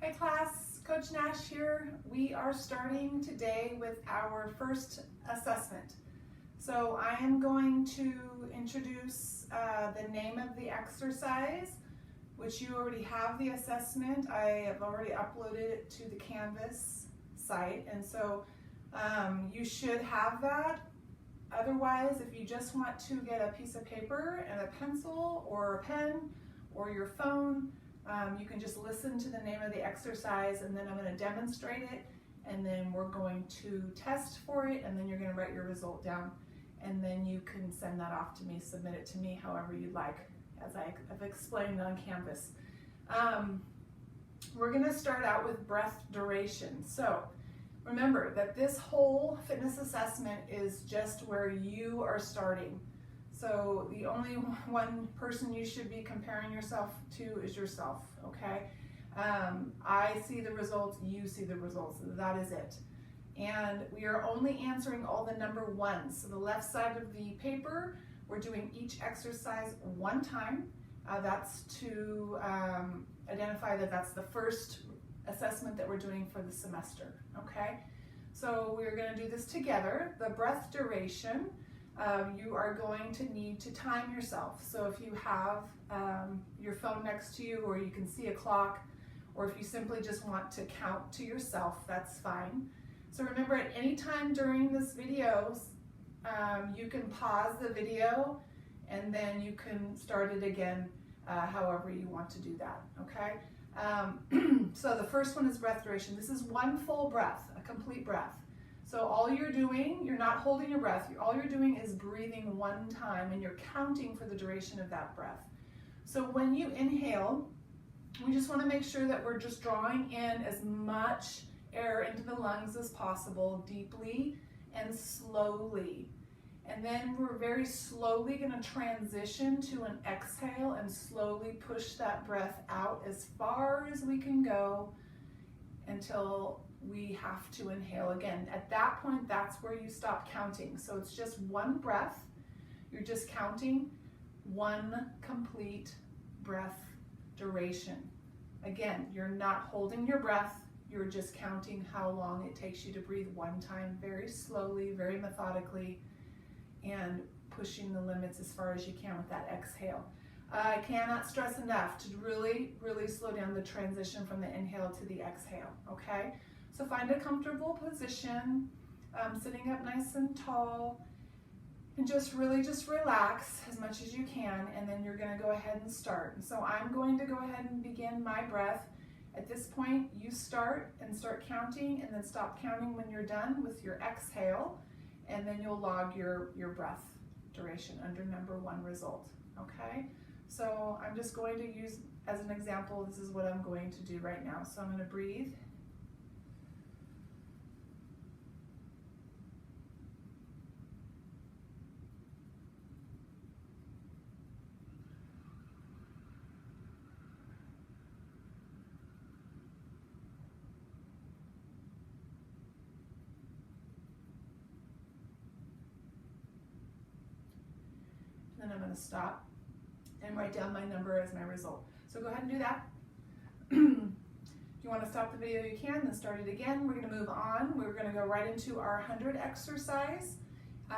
Hi class, Coach Nash here. We are starting today with our first assessment. So I am going to introduce the name of the exercise, which you already have the assessment. I have already uploaded it to the Canvas site, and so you should have that. Otherwise, if you just want to get a piece of paper and a pencil or a pen or your phone, you can just listen to the name of the exercise, and then I'm going to demonstrate it, and then we're going to test for it, and then you're going to write your result down, and then you can send that off to me, submit it to me however you'd like, as I've explained on Canvas. We're going to start out with breath duration. So remember that this whole fitness assessment is just where you are starting. So the only one person you should be comparing yourself to is yourself, okay? I see the results, you see the results, that is it. And we are only answering all the number ones. So the left side of the paper, we're doing each exercise one time. That's to identify that that's the first assessment that we're doing for the semester, okay? So we're gonna do this together. The breath duration, you are going to need to time yourself. So if you have your phone next to you, or you can see a clock, or if you simply just want to count to yourself, that's fine. So remember, at any time during this video, you can pause the video and then you can start it again however you want to do that, okay? So the first one is breath duration. This is one full breath, a complete breath. So all you're doing, you're not holding your breath, all you're doing is breathing one time, and you're counting for the duration of that breath. So when you inhale, we just want to make sure that we're just drawing in as much air into the lungs as possible, deeply and slowly. And then we're very slowly going to transition to an exhale and slowly push that breath out as far as we can go until we have to inhale again. At that point, that's where you stop counting. So it's just one breath. You're just counting one complete breath duration. Again, you're not holding your breath. You're just counting how long it takes you to breathe one time, very slowly, very methodically, and pushing the limits as far as you can with that exhale. I cannot stress enough to really, really slow down the transition from the inhale to the exhale, okay? So find a comfortable position, sitting up nice and tall, and just relax as much as you can, and then you're gonna go ahead and start. And so I'm going to go ahead and begin my breath. At this point, you start counting, and then stop counting when you're done with your exhale, and then you'll log your breath duration under number one result, okay? So I'm just going to use, as an example, this is what I'm going to do right now. So I'm gonna breathe. Then I'm going to stop and write down my number as my result. So go ahead and do that. If you want to stop the video, you can, then start it again. We're going to move on. We're going to go right into our 100 exercise. The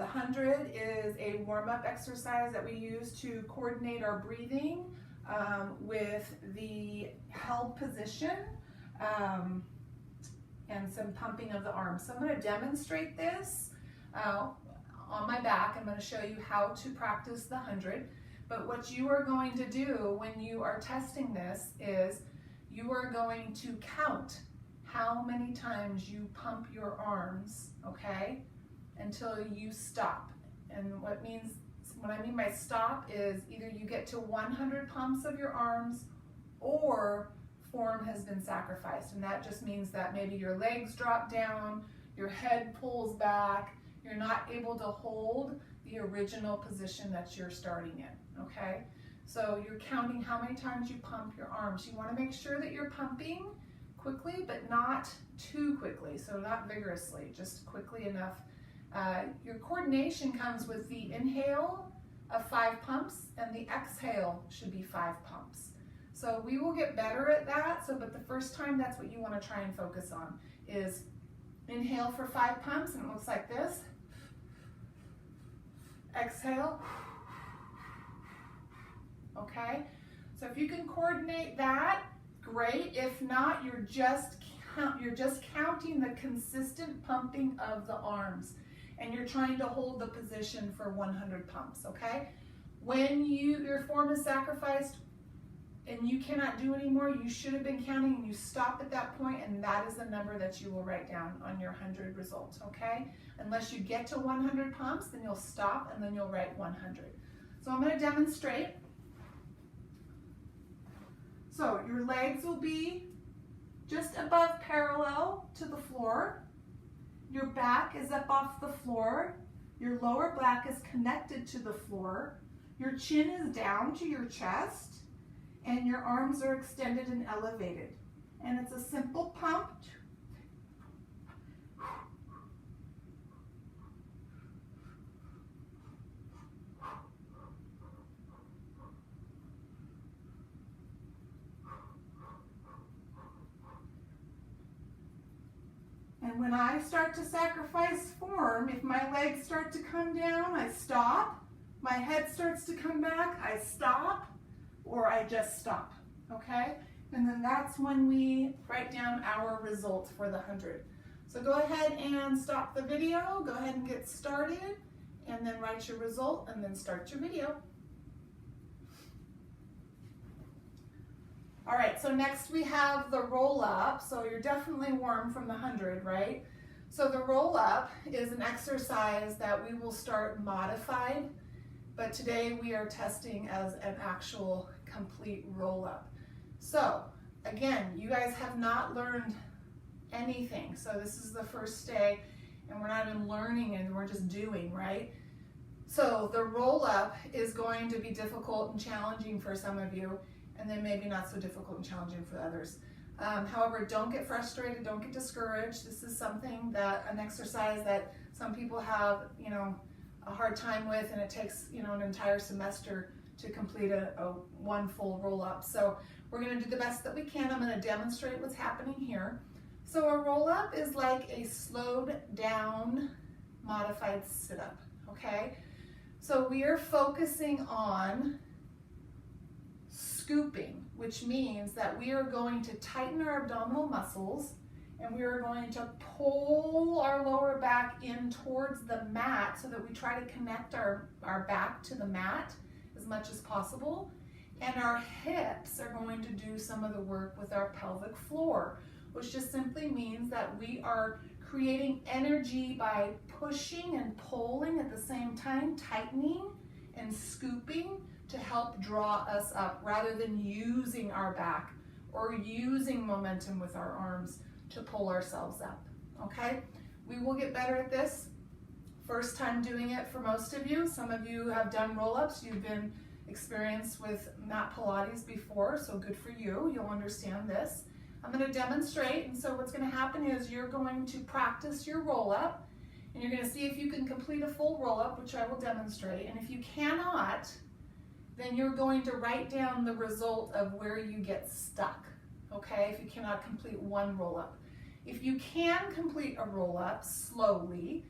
100 is a warm-up exercise that we use to coordinate our breathing with the held position and some pumping of the arms. So I'm going to demonstrate this on my back. I'm going to show you how to practice the 100, but what you are going to do when you are testing this is you are going to count how many times you pump your arms, okay, until you stop. And what I mean by stop is either you get to 100 pumps of your arms or form has been sacrificed, and that just means that maybe your legs drop down, your head pulls back, you're not able to hold the original position that you're starting in, okay? So you're counting how many times you pump your arms. You want to make sure that you're pumping quickly, but not too quickly, so not vigorously, just quickly enough. Your coordination comes with the inhale of 5 pumps, and the exhale should be 5 pumps. So we will get better at that. So, but the first time, that's what you want to try and focus on is inhale for 5 pumps, and it looks like this. Exhale. Okay, so if you can coordinate that, great. If not, you're just counting the consistent pumping of the arms, and you're trying to hold the position for 100 pumps. Okay, when your form is sacrificed and you cannot do anymore, you should have been counting, and you stop at that point, and that is the number that you will write down on your 100 results. Okay, unless you get to 100 pumps, then you'll stop and then you'll write 100. So I'm going to demonstrate. So your legs will be just above parallel to the floor. Your back is up off the floor. Your lower back is connected to the floor. Your chin is down to your chest, and your arms are extended and elevated. And it's a simple pump. And when I start to sacrifice form, if my legs start to come down, I stop. My head starts to come back, I stop, or I just stop, okay? And then that's when we write down our results for the 100. So go ahead and stop the video, go ahead and get started, and then write your result, and then start your video. All right, so next we have the roll up. So you're definitely warm from the 100, right? So the roll up is an exercise that we will start modified, but today we are testing as an actual complete roll up. So again, you guys have not learned anything. So this is the first day, and we're not even learning, and we're just doing, right? So the roll up is going to be difficult and challenging for some of you, and then maybe not so difficult and challenging for others. However, don't get frustrated, don't get discouraged. This is something that, an exercise that some people have, a hard time with, and it takes, an entire semester to complete one full roll up. So we're gonna do the best that we can. I'm gonna demonstrate what's happening here. So a roll up is like a slowed down modified sit up, okay? So we are focusing on scooping, which means that we are going to tighten our abdominal muscles, and we are going to pull our lower back in towards the mat so that we try to connect our back to the mat as much as possible. And our hips are going to do some of the work with our pelvic floor, which just simply means that we are creating energy by pushing and pulling at the same time, tightening and scooping to help draw us up rather than using our back or using momentum with our arms to pull ourselves up, okay? We will get better at this. First time doing it for most of you. Some of you have done roll-ups. You've been experienced with mat Pilates before, so good for you. You'll understand this. I'm going to demonstrate, and so what's going to happen is you're going to practice your roll-up, and you're going to see if you can complete a full roll-up, which I will demonstrate, and if you cannot, then you're going to write down the result of where you get stuck, okay, if you cannot complete one roll-up. If you can complete a roll-up slowly,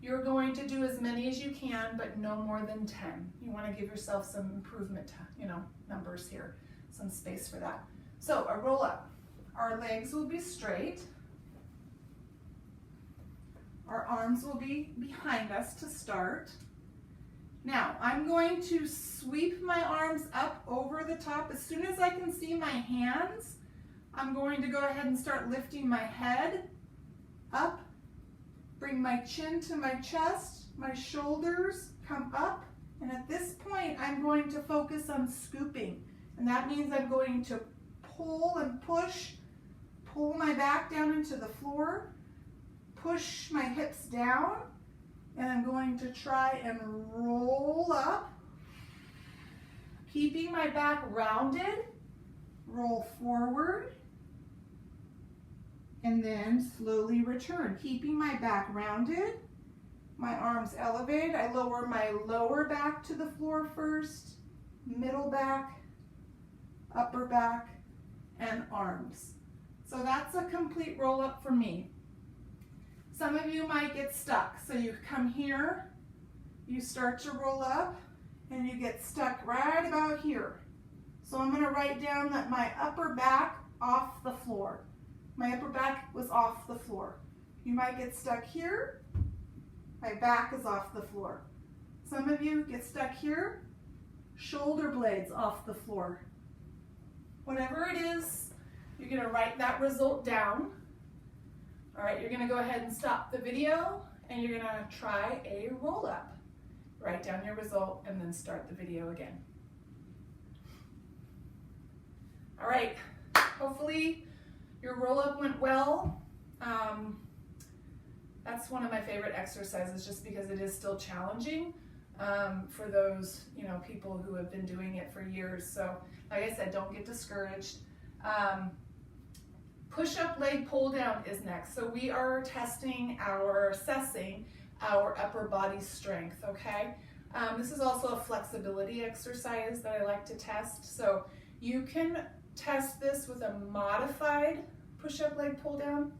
you're going to do as many as you can, but no more than 10. You want to give yourself some improvement, numbers here, some space for that. So a roll-up. Our legs will be straight. Our arms will be behind us to start. Now, I'm going to sweep my arms up over the top. As soon as I can see my hands, I'm going to go ahead and start lifting my head up, bring my chin to my chest, my shoulders come up, and at this point, I'm going to focus on scooping. And that means I'm going to pull and push, pull my back down into the floor, push my hips down, and I'm going to try and roll up, keeping my back rounded, roll forward, and then slowly return, keeping my back rounded, my arms elevated. I lower my lower back to the floor first, middle back, upper back, and arms. So that's a complete roll up for me. Some of you might get stuck. So you come here, you start to roll up, and you get stuck right about here. So I'm going to write down that my upper back off the floor. My upper back was off the floor. You might get stuck here. My back is off the floor. Some of you get stuck here. Shoulder blades off the floor. Whatever it is, you're going to write that result down. All right, you're going to go ahead and stop the video and you're going to try a roll up. Write down your result and then start the video again. All right, hopefully your roll up went well. That's one of my favorite exercises just because it is still challenging for those, people who have been doing it for years. So like I said, don't get discouraged. Push-up leg pull down is next. So we are assessing our upper body strength, okay? This is also a flexibility exercise that I like to test. So you can test this with a modified push-up leg pull down,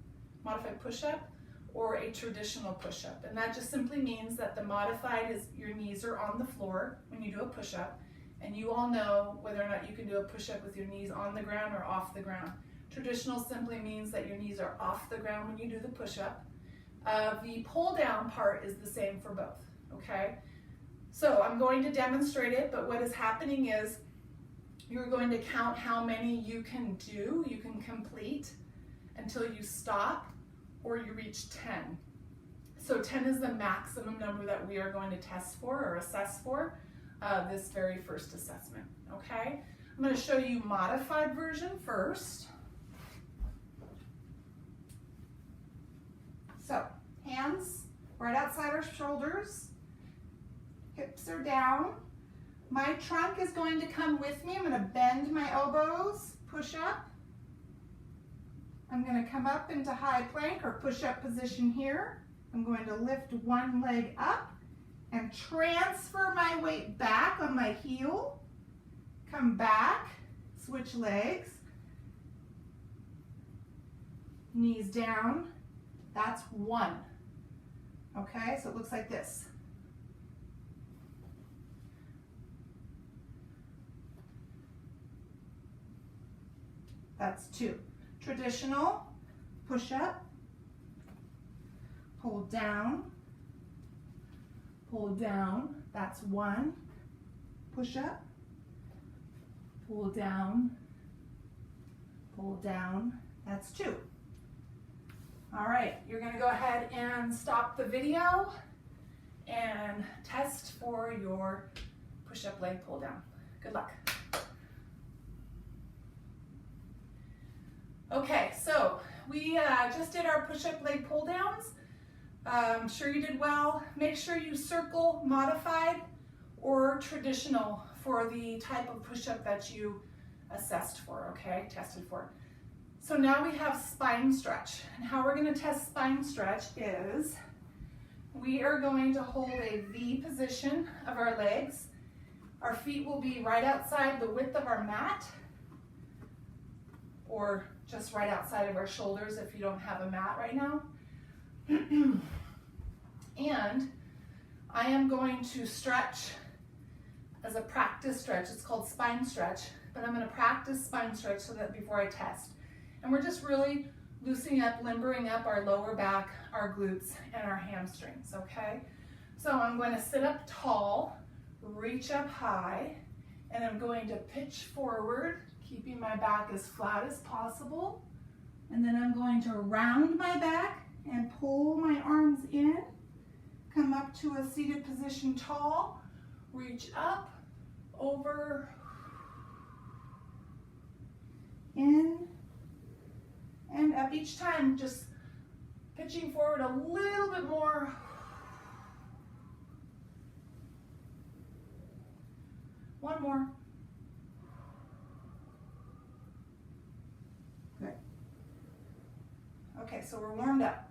modified push-up, or a traditional push-up. And that just simply means that the modified is your knees are on the floor when you do a push-up. And you all know whether or not you can do a push-up with your knees on the ground or off the ground. Traditional simply means that your knees are off the ground when you do the push-up. The pull down part is the same for both, okay? So I'm going to demonstrate it, but what is happening is you're going to count how many you can complete until you stop or you reach 10. So 10 is the maximum number that we are going to test for or assess for this very first assessment, okay? I'm going to show you modified version first. So, hands right outside our shoulders, hips are down. My trunk is going to come with me. I'm going to bend my elbows, push up. I'm going to come up into high plank or push-up position here. I'm going to lift one leg up and transfer my weight back on my heel. Come back, switch legs, knees down. That's one. Okay, so it looks like this. That's two. Traditional, push up, pull down, that's one. Push up, pull down, that's two. All right, you're gonna go ahead and stop the video and test for your push-up leg pull down. Good luck. Okay, so we just did our push-up leg pull downs. I'm sure you did well. Make sure you circle modified or traditional for the type of push-up that you assessed for, okay, tested for. So now we have spine stretch. And how we're gonna test spine stretch is we are going to hold a V position of our legs. Our feet will be right outside the width of our mat, or just right outside of our shoulders if you don't have a mat right now. And I am going to stretch as a practice stretch. It's called spine stretch, but I'm going to practice spine stretch so that before I test. And we're just really loosening up, limbering up our lower back, our glutes, and our hamstrings, okay? So I'm going to sit up tall, reach up high, and I'm going to pitch forward, keeping my back as flat as possible. And then I'm going to round my back and pull my arms in, come up to a seated position tall, reach up, over, in, and up. Each time just pitching forward a little bit more. One more. Good. Okay, so we're warmed up.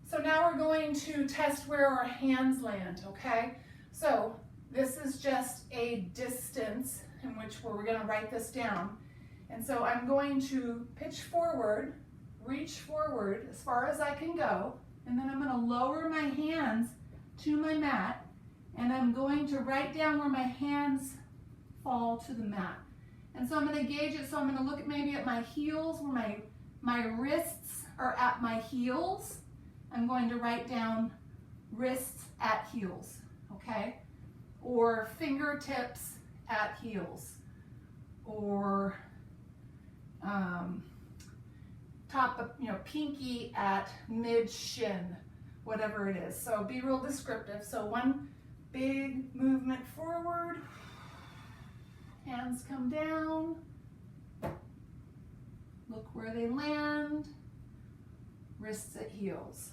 So now we're going to test where our hands land, okay? So this is just a distance, in which we're going to write this down. And so I'm going to pitch forward, reach forward as far as I can go, and then I'm going to lower my hands to my mat, and I'm going to write down where my hands fall to the mat. And so I'm going to gauge it, so I'm going to look at maybe at my heels, where my wrists are at my heels. I'm going to write down wrists at heels, okay? Or fingertips at heels, or top of, pinky at mid shin, whatever it is. So be real descriptive. So one big movement forward, hands come down, look where they land, wrists at heels.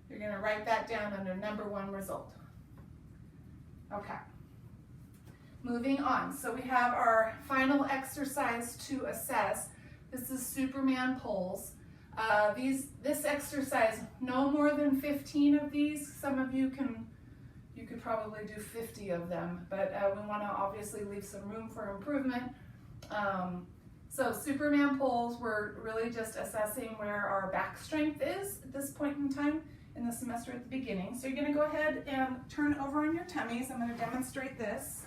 You're going to write that down under number 1 result. Okay. Moving on. So we have our final exercise to assess. This is Superman pulls. This exercise, no more than 15 of these. Some of you could probably do 50 of them, but we want to obviously leave some room for improvement. So Superman pulls, we're really just assessing where our back strength is at this point in time in the semester at the beginning. So you're going to go ahead and turn over on your tummies. I'm going to demonstrate this.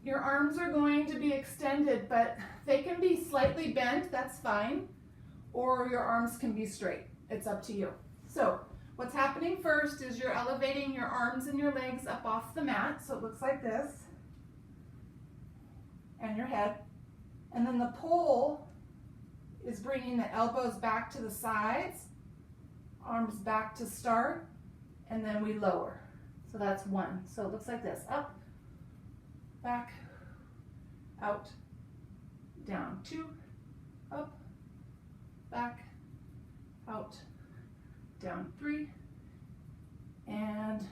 Your arms are going to be extended, but they can be slightly bent, that's fine, or your arms can be straight. It's up to you. So what's happening first is you're elevating your arms and your legs up off the mat, so it looks like this, and your head. And then the pull is bringing the elbows back to the sides, arms back to start, and then we lower. So that's 1. So it looks like this, up, back, out, down, 2, up, back, out, down, 3, and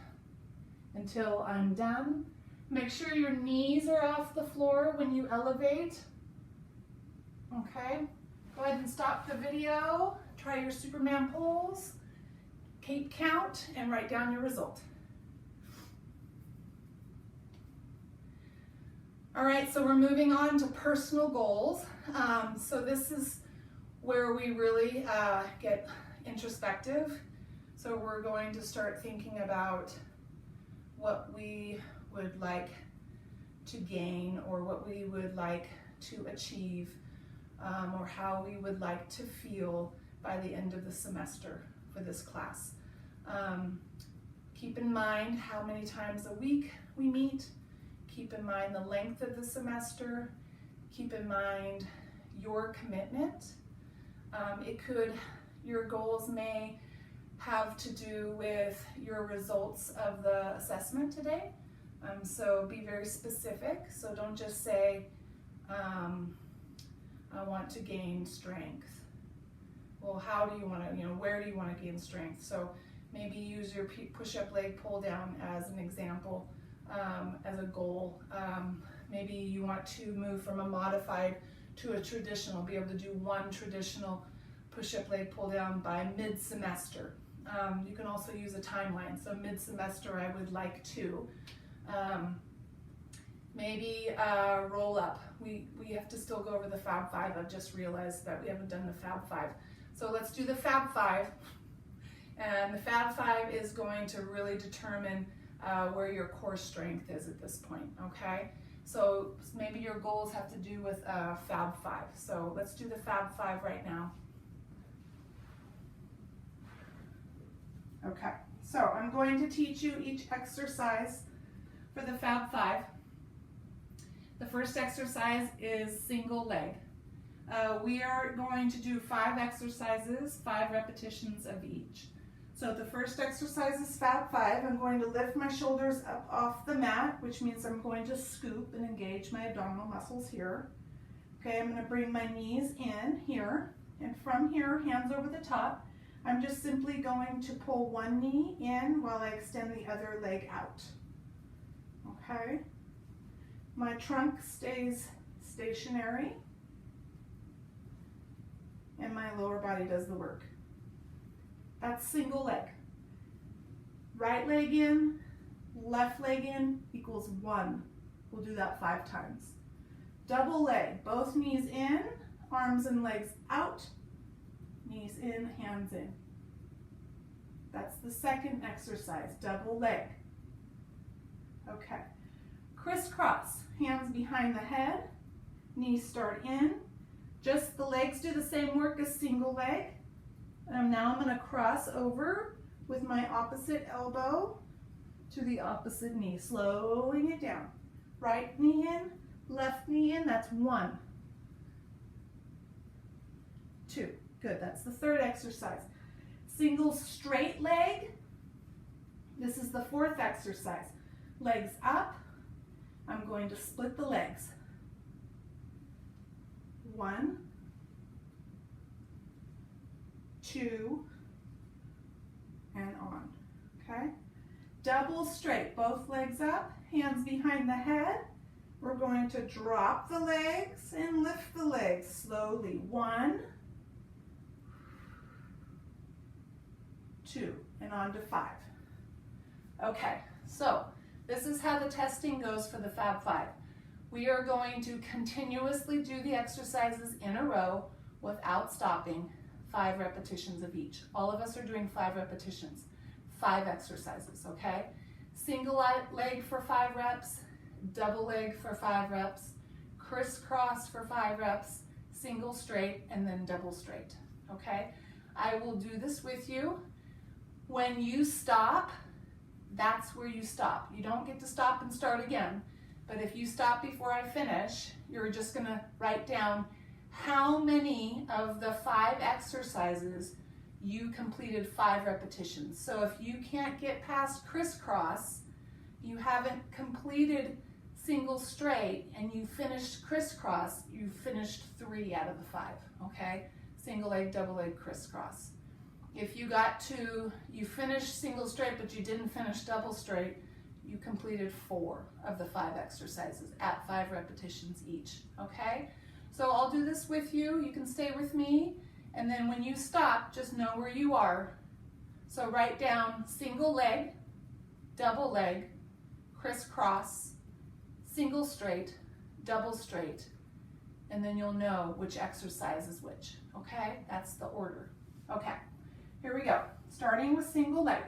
until I'm done. Make sure your knees are off the floor when you elevate. Okay, go ahead and stop the video, try your Superman pulls, keep count, and write down your result. All right, so we're moving on to personal goals. So this is where we really get introspective. So we're going to start thinking about what we would like to gain, or what we would like to achieve, or how we would like to feel by the end of the semester for this class. Keep in mind how many times a week we meet. Keep in mind the length of the semester. Keep in mind your commitment. Your goals may have to do with your results of the assessment today. So be very specific. So don't just say, I want to gain strength. Well, how do you want to, where do you want to gain strength? So maybe use your push-up leg pull down as an example. As a goal. Maybe you want to move from a modified to a traditional, be able to do 1 traditional push-up leg pull down by mid-semester. You can also use a timeline. So mid-semester I would like to. Maybe roll up. We have to still go over the Fab 5. I've just realized that we haven't done the Fab 5. So let's do the Fab 5. And the Fab 5 is going to really determine where your core strength is at this point, okay? So maybe your goals have to do with Fab 5. So let's do the Fab 5 right now. Okay, so I'm going to teach you each exercise for the Fab 5. The first exercise is single leg. We are going to do 5 exercises, 5 repetitions of each. So the first exercise is Fab 5. I'm going to lift my shoulders up off the mat, which means I'm going to scoop and engage my abdominal muscles here. Okay, I'm going to bring my knees in here, and from here, hands over the top. I'm just simply going to pull one knee in while I extend the other leg out. Okay, my trunk stays stationary, and my lower body does the work. That's single leg. Right leg in, left leg in equals 1. We'll do that 5 times. Double leg, both knees in, arms and legs out, knees in, hands in. That's the second exercise, double leg. Okay, crisscross, hands behind the head, knees start in. Just the legs do the same work as single leg. And now I'm going to cross over with my opposite elbow to the opposite knee, slowing it down. Right knee in, left knee in, that's 1. 2, good, that's the third exercise. Single straight leg, this is the fourth exercise. Legs up, I'm going to split the legs. 1, 2, and on, okay? Double straight, both legs up, hands behind the head. We're going to drop the legs and lift the legs slowly. 1, 2, and on to 5. Okay, so this is how the testing goes for the Fab 5. We are going to continuously do the exercises in a row without stopping, 5 repetitions of each. All of us are doing 5 repetitions, 5 exercises, okay? Single leg for 5 reps, double leg for 5 reps, crisscross for 5 reps, single straight, and then double straight, okay? I will do this with you. When you stop, that's where you stop. You don't get to stop and start again. But if you stop before I finish, you're just going to write down how many of the 5 exercises you completed 5 repetitions. So if you can't get past crisscross, you haven't completed single straight, and you finished crisscross, you finished 3 out of the 5, okay? Single leg, double leg, crisscross. If you you finished single straight, but you didn't finish double straight, you completed 4 of the 5 exercises at 5 repetitions each, okay? So I'll do this with you. You can stay with me, and then when you stop, just know where you are. So write down single leg, double leg, crisscross, single straight, double straight, and then you'll know which exercise is which, okay? That's the order. Okay, here we go. Starting with single leg.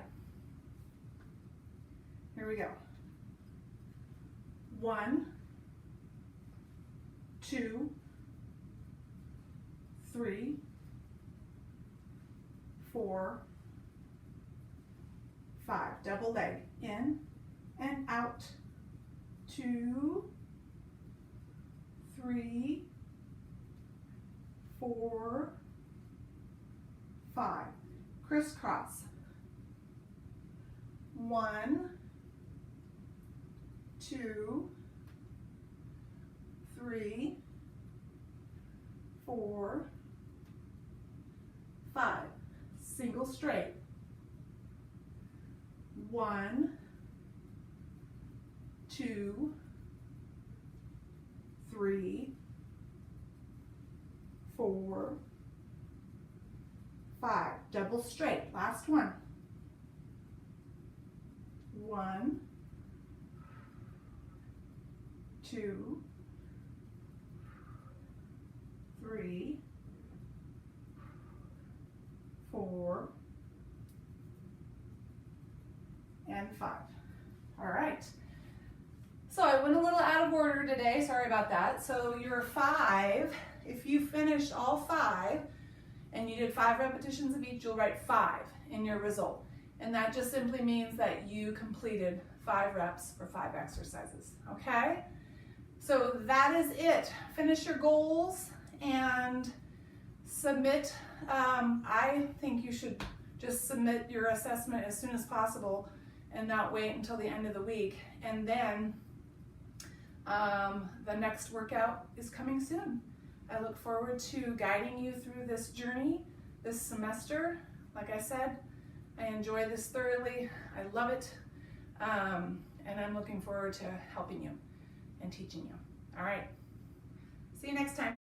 Here we go. 1, 2, 3, 4, 5. Double leg. In and out. 2, 3, 4, 5. Crisscross. 1, 2, 3, 4, 5. Single straight. 1, 2, 3, 4, 5. Double straight. Last one. 1, 2, 3, 4, and 5. All right. So I went a little out of order today. Sorry about that. So your 5, if you finished all 5 and you did 5 repetitions of each, you'll write 5 in your result. And that just simply means that you completed 5 reps for 5 exercises. Okay? So that is it. Finish your goals and submit. I think you should just submit your assessment as soon as possible and not wait until the end of the week. And then the next workout is coming soon. I look forward to guiding you through this journey this semester. Like I said, I enjoy this thoroughly. I love it. And I'm looking forward to helping you and teaching you. All right. See you next time.